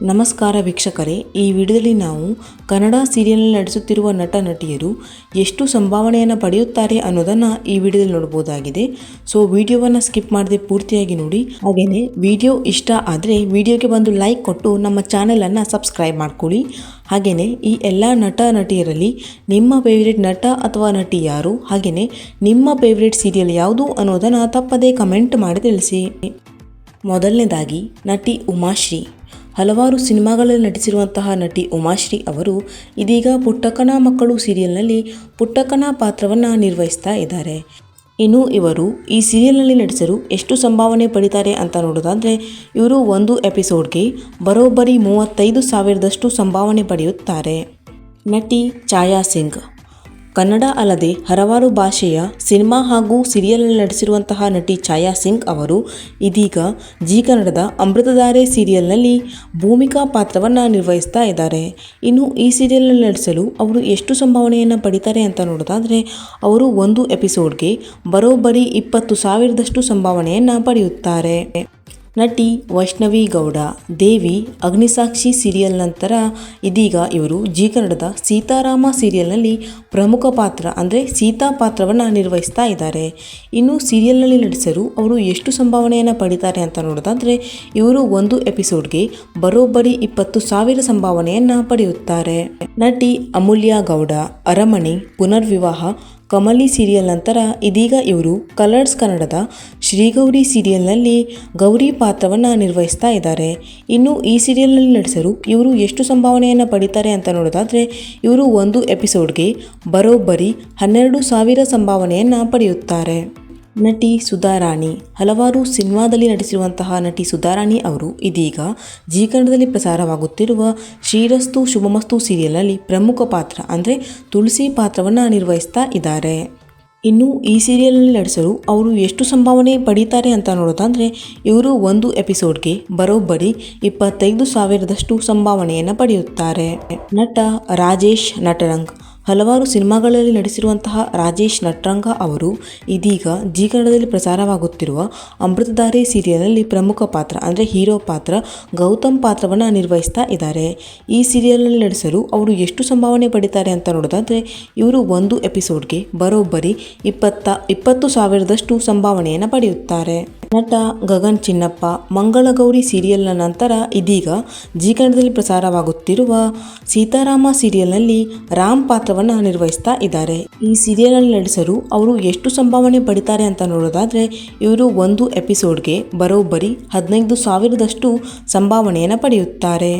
ನಮಸ್ಕಾರ ವೀಕ್ಷಕರೇ, ಈ ವಿಡಿಯೋದಲ್ಲಿ ನಾವು ಕನ್ನಡ ಸೀರಿಯಲ್ನಲ್ಲಿ ನಟಿಸುತ್ತಿರುವ ನಟ ನಟಿಯರು ಎಷ್ಟು ಸಂಭಾವನೆಯನ್ನು ಪಡೆಯುತ್ತಾರೆ ಅನ್ನೋದನ್ನು ಈ ವಿಡಿಯೋದಲ್ಲಿ ನೋಡಬಹುದಾಗಿದೆ. ಸೊ ವಿಡಿಯೋವನ್ನು ಸ್ಕಿಪ್ ಮಾಡದೆ ಪೂರ್ತಿಯಾಗಿ ನೋಡಿ. ಹಾಗೆಯೇ ವಿಡಿಯೋ ಇಷ್ಟ ಆದರೆ ವಿಡಿಯೋಗೆ ಒಂದು ಲೈಕ್ ಕೊಟ್ಟು ನಮ್ಮ ಚಾನೆಲನ್ನು ಸಬ್ಸ್ಕ್ರೈಬ್ ಮಾಡ್ಕೊಳ್ಳಿ. ಹಾಗೆಯೇ ಈ ಎಲ್ಲ ನಟ ನಟಿಯರಲ್ಲಿ ನಿಮ್ಮ ಫೇವ್ರೇಟ್ ನಟ ಅಥವಾ ನಟಿ ಯಾರು, ಹಾಗೆಯೇ ನಿಮ್ಮ ಫೇವ್ರೇಟ್ ಸೀರಿಯಲ್ ಯಾವುದು ಅನ್ನೋದನ್ನು ತಪ್ಪದೇ ಕಮೆಂಟ್ ಮಾಡಿ ತಿಳಿಸಿ. ಮೊದಲನೇದಾಗಿ ನಟಿ ಉಮಾಶ್ರೀ. ಹಲವಾರು ಸಿನಿಮಾಗಳಲ್ಲಿ ನಟಿಸಿರುವಂತಹ ನಟಿ ಉಮಾಶ್ರೀ ಅವರು ಇದೀಗ ಪುಟ್ಟಕ್ಕನ ಮಕ್ಕಳು ಸೀರಿಯಲ್ನಲ್ಲಿ ಪುಟ್ಟಕ್ಕನ ಪಾತ್ರವನ್ನು ನಿರ್ವಹಿಸ್ತಾ ಇದ್ದಾರೆ. ಇನ್ನು ಇವರು ಈ ಸೀರಿಯಲ್ನಲ್ಲಿ ನಟಿಸಲು ಎಷ್ಟು ಸಂಭಾವನೆ ಪಡಿತಾರೆ ಅಂತ ನೋಡೋದಾದರೆ, ಇವರು ಒಂದು ಎಪಿಸೋಡ್ಗೆ ಬರೋಬ್ಬರಿ 35,000ದಷ್ಟು ಸಂಭಾವನೆ ಪಡೆಯುತ್ತಾರೆ. ನಟಿ ಛಾಯಾ ಸಿಂಗ್. ಕನ್ನಡ ಅಲ್ಲದೆ ಹಲವಾರು ಭಾಷೆಯ ಸಿನಿಮಾ ಹಾಗೂ ಸೀರಿಯಲ್ನಲ್ಲಿ ನಟಿಸಿರುವಂತಹ ನಟಿ ಛಾಯಾ ಸಿಂಗ್ ಅವರು ಇದೀಗ ಜಿ ಕನ್ನಡದ ಅಮೃತಧಾರೆ ಸೀರಿಯಲ್ನಲ್ಲಿ ಭೂಮಿಕಾ ಪಾತ್ರವನ್ನು ನಿರ್ವಹಿಸ್ತಾ ಇದ್ದಾರೆ. ಇನ್ನು ಈ ಸೀರಿಯಲ್ನಲ್ಲಿ ನಟಿಸಲು ಅವರು ಎಷ್ಟು ಸಂಭಾವನೆಯನ್ನು ಪಡಿತಾರೆ ಅಂತ ನೋಡೋದಾದರೆ, ಅವರು ಒಂದು ಎಪಿಸೋಡ್ಗೆ ಬರೋಬ್ಬರಿ 20,000ದಷ್ಟು ಸಂಭಾವನೆಯನ್ನು ಪಡೆಯುತ್ತಾರೆ. ನಟಿ ವೈಷ್ಣವಿ ಗೌಡ. ದೇವಿ ಅಗ್ನಿಸಾಕ್ಷಿ ಸೀರಿಯಲ್ ನಂತರ ಇದೀಗ ಇವರು ಜಿ ಕನ್ನಡದ ಸೀತಾರಾಮ ಸೀರಿಯಲ್ನಲ್ಲಿ ಪ್ರಮುಖ ಪಾತ್ರ ಅಂದರೆ ಸೀತಾ ಪಾತ್ರವನ್ನು ನಿರ್ವಹಿಸ್ತಾ ಇದ್ದಾರೆ. ಇನ್ನು ಸೀರಿಯಲ್ನಲ್ಲಿ ನಟಿಸಲು ಅವರು ಎಷ್ಟು ಸಂಭಾವನೆಯನ್ನು ಪಡಿತಾರೆ ಅಂತ ನೋಡೋದಾದರೆ, ಇವರು ಒಂದು ಎಪಿಸೋಡ್ಗೆ ಬರೋಬ್ಬರಿ 20,000 ಸಂಭಾವನೆಯನ್ನು ಪಡೆಯುತ್ತಾರೆ. ನಟಿ ಅಮೂಲ್ಯ ಗೌಡ. ಅರಮನೆ, ಪುನರ್ವಿವಾಹ, ಕಮಲಿ ಸೀರಿಯಲ್ ನಂತರ ಇದೀಗ ಇವರು ಕಲರ್ಸ್ ಕನ್ನಡದ ಶ್ರೀಗೌರಿ ಸೀರಿಯಲ್ನಲ್ಲಿ ಗೌರಿ ಪಾತ್ರವನ್ನು ನಿರ್ವಹಿಸ್ತಾ ಇದ್ದಾರೆ. ಇನ್ನು ಈ ಸೀರಿಯಲ್ನಲ್ಲಿ ನಟಿಸಲು ಇವರು ಎಷ್ಟು ಸಂಭಾವನೆಯನ್ನು ಪಡಿತಾರೆ ಅಂತ ನೋಡೋದಾದರೆ, ಇವರು ಒಂದು ಎಪಿಸೋಡ್ಗೆ ಬರೋಬ್ಬರಿ 12,000 ಸಂಭಾವನೆಯನ್ನು ಪಡೆಯುತ್ತಾರೆ. ನಟಿ ಸುಧಾರಾಣಿ. ಹಲವಾರು ಸಿನಿಮಾದಲ್ಲಿ ನಟಿಸಿರುವಂತಹ ನಟಿ ಸುಧಾರಾಣಿ ಅವರು ಇದೀಗ ಜಿ ಕನ್ನಡದಲ್ಲಿ ಪ್ರಸಾರವಾಗುತ್ತಿರುವ ಶ್ರೀರಸ್ತು ಶುಭಮಸ್ತು ಸೀರಿಯಲ್ನಲ್ಲಿ ಪ್ರಮುಖ ಪಾತ್ರ ಅಂದರೆ ತುಳಸಿ ಪಾತ್ರವನ್ನು ನಿರ್ವಹಿಸ್ತಾ ಇದ್ದಾರೆ. ಇನ್ನು ಈ ಸೀರಿಯಲ್ನಲ್ಲಿ ನಟಿಸಲು ಅವರು ಎಷ್ಟು ಸಂಭಾವನೆ ಪಡೀತಾರೆ ಅಂತ ನೋಡೋದಾದರೆ, ಇವರು ಒಂದು ಎಪಿಸೋಡ್ಗೆ ಬರೋಬ್ಬರಿ 25,000ದಷ್ಟು ಸಂಭಾವನೆಯನ್ನು ಪಡೆಯುತ್ತಾರೆ. ನಟ ರಾಜೇಶ್ ನಟರಂಗ್. ಹಲವಾರು ಸಿನಿಮಾಗಳಲ್ಲಿ ನಟಿಸಿರುವಂತಹ ರಾಜೇಶ್ ನಟರಂಗ ಅವರು ಇದೀಗ ಜಿ ಕನ್ನಡದಲ್ಲಿ ಪ್ರಸಾರವಾಗುತ್ತಿರುವ ಅಮೃತಧಾರೆ ಸೀರಿಯಲ್ನಲ್ಲಿ ಪ್ರಮುಖ ಪಾತ್ರ ಅಂದರೆ ಹೀರೋ ಪಾತ್ರ ಗೌತಮ್ ಪಾತ್ರವನ್ನು ನಿರ್ವಹಿಸ್ತಾ ಇದ್ದಾರೆ. ಈ ಸೀರಿಯಲ್ನಲ್ಲಿ ನಟಿಸಲು ಅವರು ಎಷ್ಟು ಸಂಭಾವನೆ ಪಡಿತಾರೆ ಅಂತ ನೋಡೋದಾದರೆ, ಇವರು ಒಂದು ಎಪಿಸೋಡ್ಗೆ ಬರೋಬ್ಬರಿ 20,000ದಷ್ಟು ಸಂಭಾವನೆಯನ್ನು ಪಡೆಯುತ್ತಾರೆ. ನಟ ಗಗನ್ ಚಿನ್ನಪ್ಪ. ಮಂಗಳಗೌರಿ ಸೀರಿಯಲ್ನ ನಂತರ ಇದೀಗ ಜಿ ಕನ್ನಡದಲ್ಲಿ ಪ್ರಸಾರವಾಗುತ್ತಿರುವ ಸೀತಾರಾಮ ಸೀರಿಯಲ್ನಲ್ಲಿ ರಾಮ್ ಪಾತ್ರವನ್ನು ನಿರ್ವಹಿಸ್ತಾ ಇದ್ದಾರೆ. ಈ ಸೀರಿಯಲ್ನಲ್ಲಿ ನಟಿಸಲು ಅವರು ಎಷ್ಟು ಸಂಭಾವನೆ ಪಡಿತಾರೆ ಅಂತ ನೋಡೋದಾದರೆ, ಇವರು ಒಂದು ಎಪಿಸೋಡ್ಗೆ ಬರೋಬ್ಬರಿ 15,000ದಷ್ಟು ಸಂಭಾವನೆಯನ್ನು ಪಡೆಯುತ್ತಾರೆ.